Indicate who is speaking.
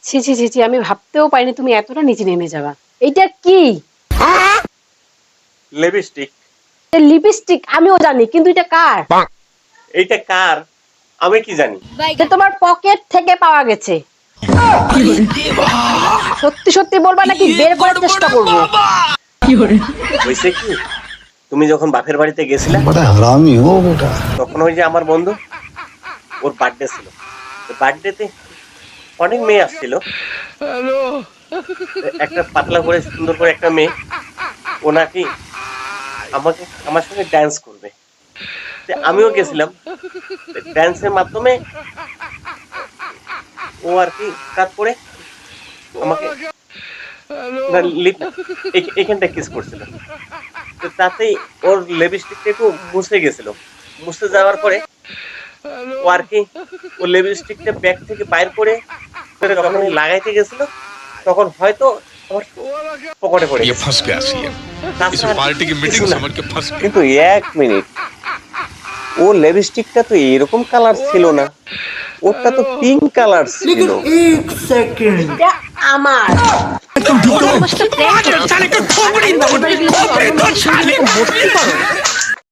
Speaker 1: ছি ছি ছি ছি, আমি ভাবতেও পারিনি তুমি এতটা নিচে নেমে যাবা। এইটা কি?
Speaker 2: লিপস্টিক।
Speaker 1: লিপস্টিক আমিও জানি, কিন্তু এটা কার?
Speaker 2: এইটা কার আমি কি জানি?
Speaker 1: এটা তোমার পকেট থেকে পাওয়া গেছে। সত্যি সত্যি বলবা নাকি বের করার চেষ্টা করবো?
Speaker 2: হয়েছে কি, তুমি যখন বাপের বাড়িতে গেছিলা
Speaker 3: बड़ा हरामी हो बेटा।
Speaker 2: তখন ওই যে আমার বন্ধু, ওর বার্থডে ছিল। বার্থডেতে অনেক মেয়ে আসছিল। একটা পাতলা করে সুন্দর করে একটা মেয়ে, ও নাকি আমার সঙ্গে ড্যান্স করবে। আমিও গেছিলাম ড্যান্সের মাধ্যমে। ও আর কি কাজ করে আমাকে এখানটা কিস করছিল। তো তাতেই ওর লিপস্টিকটা একটু মুছে গেছিল। মুছে যাওয়ার পরে ও আর কি ওর লিপস্টিকটা ব্যাগ থেকে বাইর করে যখন লাগাইতে গেছিল তখন হয়তো আমার পকেটে পড়ে
Speaker 4: ये
Speaker 2: গেছে।
Speaker 4: फंस गया सीएम इस पार्टी की मीटिंग समझ के फंस गया।
Speaker 2: কিন্তু এক মিনিট, ও লিপস্টিকটা তো এরকম কালার ছিল না, ওটা তো পিঙ্ক কালার ছিল।
Speaker 1: এটা আমার। তোমার সাথে prank করছি। আর আমি এবার গিয়ে অন্য মানুষের সাথে ভর্তি করো।